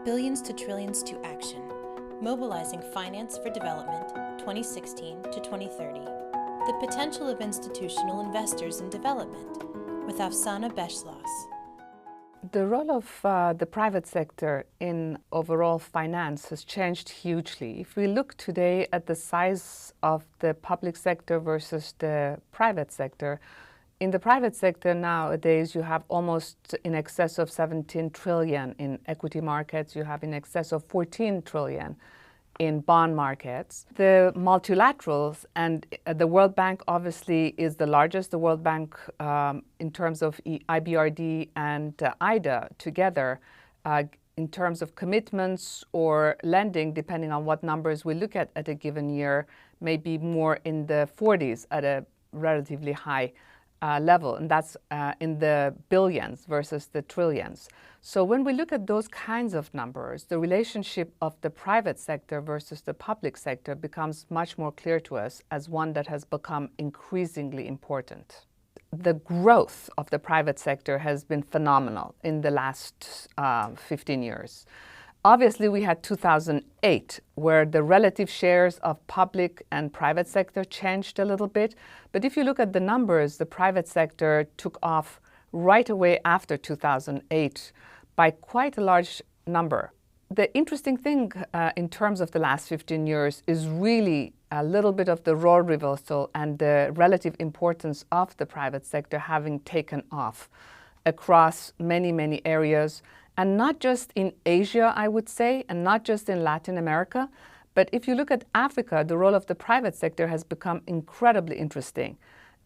Billions to Trillions to Action, Mobilizing Finance for Development 2016 to 2030. The Potential of Institutional Investors in Development with Afsaneh Beschloss. The role of the private sector in overall finance has changed hugely. If we look today at the size of the public sector versus the private sector, in the private sector nowadays you have almost in excess of 17 trillion in equity markets, you have in excess of 14 trillion in bond markets. The multilaterals and the World Bank obviously is the largest. The World Bank in terms of IBRD and IDA together in terms of commitments or lending, depending on what numbers we look at a given year, may be more in the 40s at a relatively high level, and that's in the billions versus the trillions. So when we look at those kinds of numbers, the relationship of the private sector versus the public sector becomes much more clear to us as one that has become increasingly important. The growth of the private sector has been phenomenal in the last 15 years. Obviously, we had 2008, where the relative shares of public and private sector changed a little bit. But if you look at the numbers, the private sector took off right away after 2008 by quite a large number. The interesting thing in terms of the last 15 years is really a little bit of the role reversal and the relative importance of the private sector having taken off across many, many areas. And not just in Asia, I would say, and not just in Latin America, but if you look at Africa, the role of the private sector has become incredibly interesting.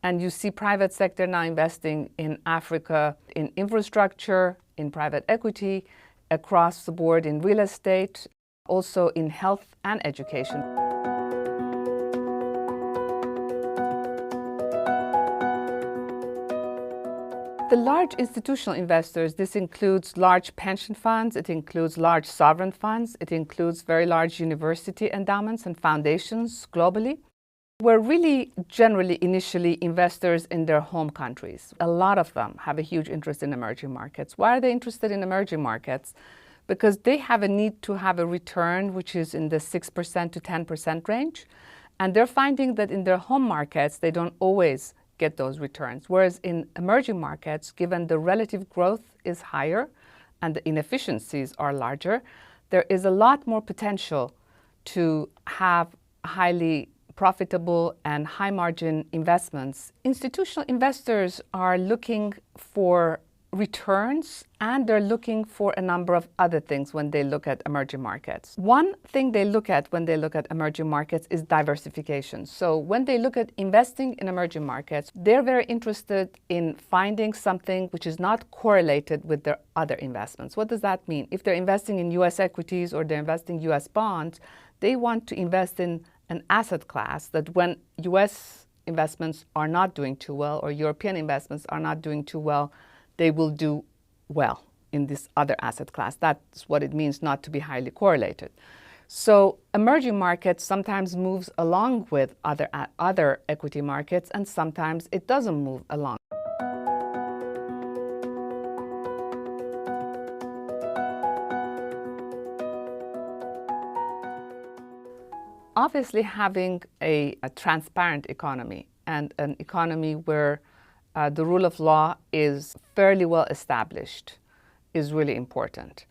And you see private sector now investing in Africa in infrastructure, in private equity, across the board in real estate, also in health and education. The large institutional investors, this includes large pension funds, it includes large sovereign funds, it includes very large university endowments and foundations globally, were really generally initially investors in their home countries. A lot of them have a huge interest in emerging markets. Why are they interested in emerging markets? Because they have a need to have a return which is in the 6% to 10% range. And they're finding that in their home markets, they don't always get those returns. Whereas in emerging markets, given the relative growth is higher and the inefficiencies are larger, there is a lot more potential to have highly profitable and high margin investments. Institutional investors are looking for returns and they're looking for a number of other things when they look at emerging markets. One thing they look at when they look at emerging markets is diversification. So when they look at investing in emerging markets, they're very interested in finding something which is not correlated with their other investments. What does that mean? If they're investing in US equities or they're investing US bonds, they want to invest in an asset class that when US investments are not doing too well or European investments are not doing too well, they will do well in this other asset class. That's what it means not to be highly correlated. So emerging markets sometimes moves along with other equity markets and sometimes it doesn't move along. Obviously, having a transparent economy and an economy where the rule of law is fairly well established is really important.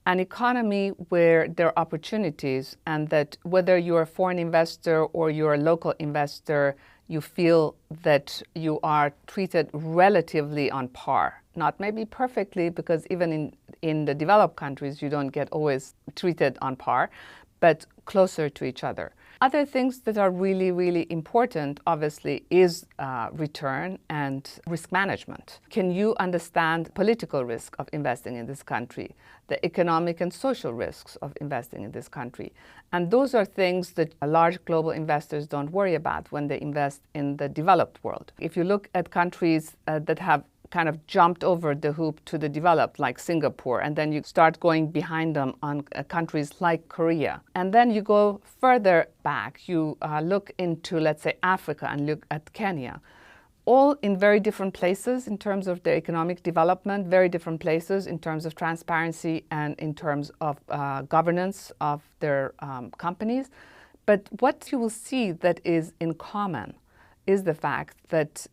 An economy where there are opportunities and that whether you're a foreign investor or you're a local investor, you feel that you are treated relatively on par. Not maybe perfectly, because even in the developed countries, you don't get always treated on par, but closer to each other. Other things that are really, really important, obviously, is return and risk management. Can you understand political risk of investing in this country, the economic and social risks of investing in this country? And those are things that large global investors don't worry about when they invest in the developed world. If you look at countries that have kind of jumped over the hoop to the developed, like Singapore, and then you start going behind them on countries like Korea. And then you go further back, you look into, let's say, Africa and look at Kenya. all in very different places in terms of their economic development, very different places in terms of transparency and in terms of governance of their companies. But what you will see that is in common is the fact that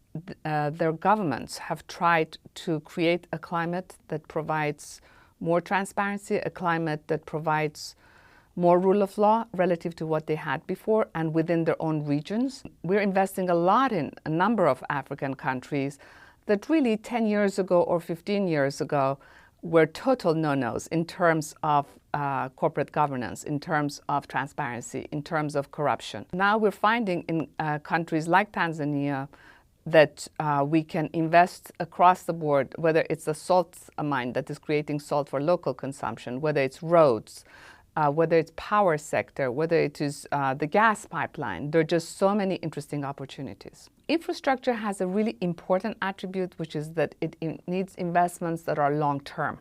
their governments have tried to create a climate that provides more transparency, a climate that provides more rule of law relative to what they had before and within their own regions. We're investing a lot in a number of African countries that really 10 years ago or 15 years ago were total no-nos in terms of corporate governance, in terms of transparency, in terms of corruption. Now we're finding in countries like Tanzania that we can invest across the board, whether it's a salt mine that is creating salt for local consumption, whether it's roads, whether it's power sector, whether it is the gas pipeline. There are just so many interesting opportunities. Infrastructure has a really important attribute, which is that it needs investments that are long-term,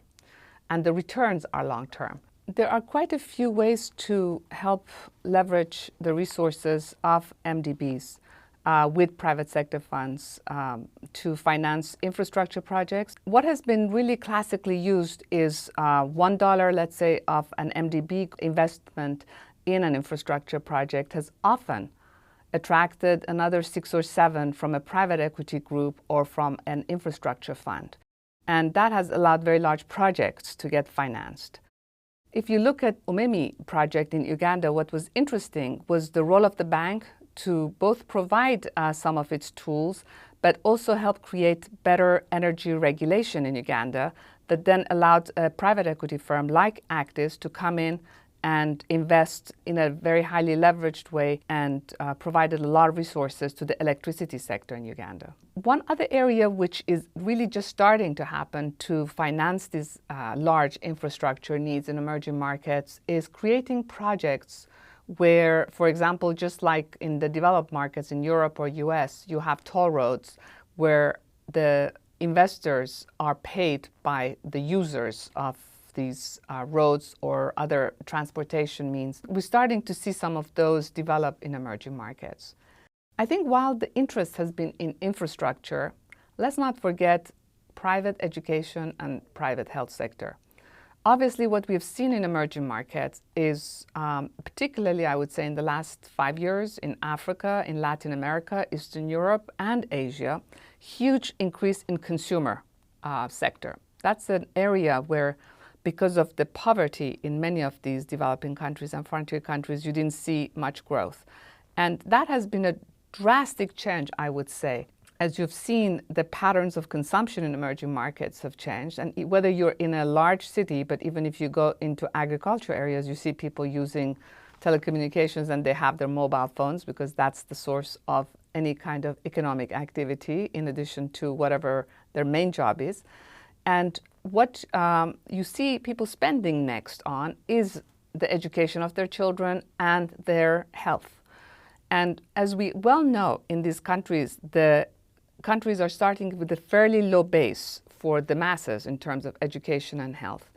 and the returns are long-term. There are quite a few ways to help leverage the resources of MDBs with private sector funds to finance infrastructure projects. What has been really classically used is $1, let's say, of an MDB investment in an infrastructure project has often attracted another 6 or 7 from a private equity group or from an infrastructure fund. And that has allowed very large projects to get financed. If you look at Umemi project in Uganda, what was interesting was the role of the bank to both provide some of its tools, but also help create better energy regulation in Uganda that then allowed a private equity firm like Actis to come in and invest in a very highly leveraged way and provided a lot of resources to the electricity sector in Uganda. One other area which is really just starting to happen to finance these large infrastructure needs in emerging markets is creating projects where, for example, just like in the developed markets in Europe or US, you have toll roads where the investors are paid by the users of these roads or other transportation means. We're starting to see some of those develop in emerging markets. I think while the interest has been in infrastructure, let's not forget private education and private health sector. Obviously, what we've seen in emerging markets is, particularly I would say in the last 5 years in Africa, in Latin America, Eastern Europe and Asia, huge increase in consumer sector. That's an area where, because of the poverty in many of these developing countries and frontier countries, you didn't see much growth. And that has been a drastic change, I would say. As you've seen, the patterns of consumption in emerging markets have changed. And whether you're in a large city, but even if you go into agriculture areas, you see people using telecommunications and they have their mobile phones because that's the source of any kind of economic activity in addition to whatever their main job is. And what you see people spending next on is the education of their children and their health. And as we well know in these countries, the countries are starting with a fairly low base for the masses in terms of education and health.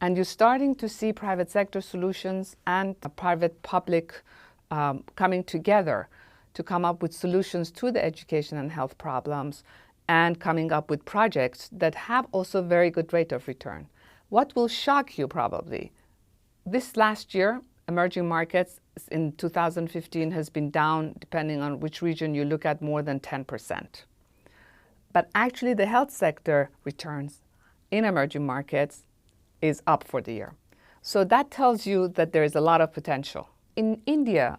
And you're starting to see private sector solutions and private-public coming together to come up with solutions to the education and health problems and coming up with projects that have also very good rate of return. What will shock you probably, this last year, emerging markets in 2015 has been down, depending on which region you look at, more than 10%. But actually the health sector returns in emerging markets is up for the year. So that tells you that there is a lot of potential. In India,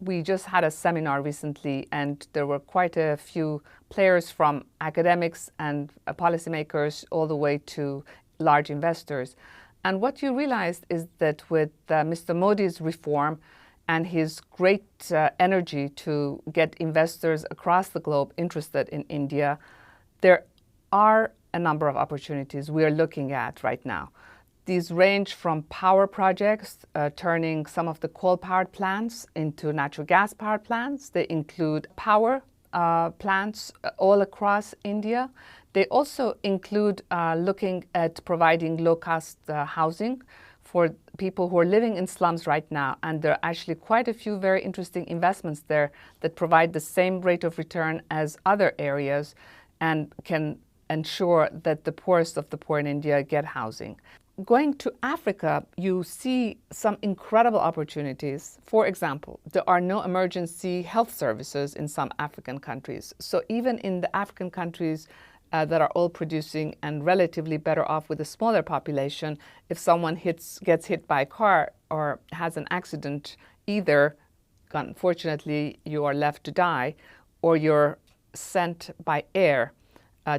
we just had a seminar recently and there were quite a few players from academics and policymakers all the way to large investors. And what you realized is that with Mr. Modi's reform and his great energy to get investors across the globe interested in India, there are a number of opportunities we are looking at right now. These range from power projects, turning some of the coal-powered plants into natural gas powered plants. They include power plants all across India. They also include looking at providing low-cost housing for people who are living in slums right now, and there are actually quite a few very interesting investments there that provide the same rate of return as other areas and can ensure that the poorest of the poor in India get housing. Going to Africa, you see some incredible opportunities. For example, there are no emergency health services in some African countries. So even in the African countries that are oil producing and relatively better off with a smaller population, if someone gets hit by a car or has an accident, either, unfortunately, you are left to die, or you're sent by air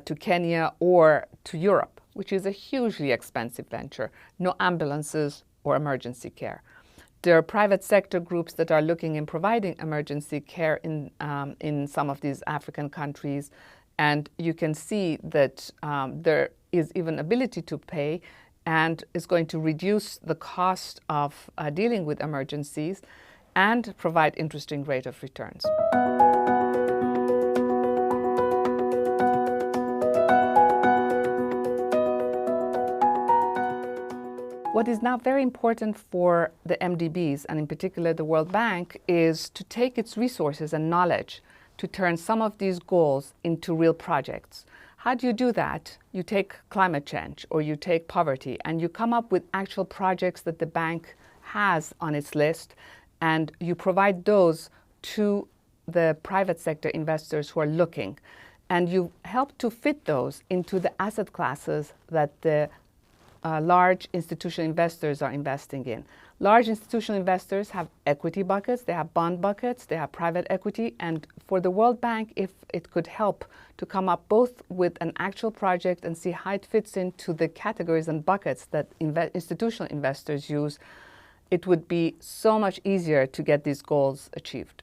to Kenya or to Europe, which is a hugely expensive venture. No ambulances or emergency care. There are private sector groups that are looking in providing emergency care in some of these African countries. And you can see that there is even ability to pay and is going to reduce the cost of dealing with emergencies and provide interesting rate of returns. What is now very important for the MDBs, and in particular the World Bank, is to take its resources and knowledge to turn some of these goals into real projects. How do you do that? You take climate change or you take poverty and you come up with actual projects that the bank has on its list, and you provide those to the private sector investors who are looking. And you help to fit those into the asset classes that the large institutional investors are investing in. Large institutional investors have equity buckets, they have bond buckets, they have private equity, and for the World Bank, if it could help to come up both with an actual project and see how it fits into the categories and buckets that institutional investors use, it would be so much easier to get these goals achieved.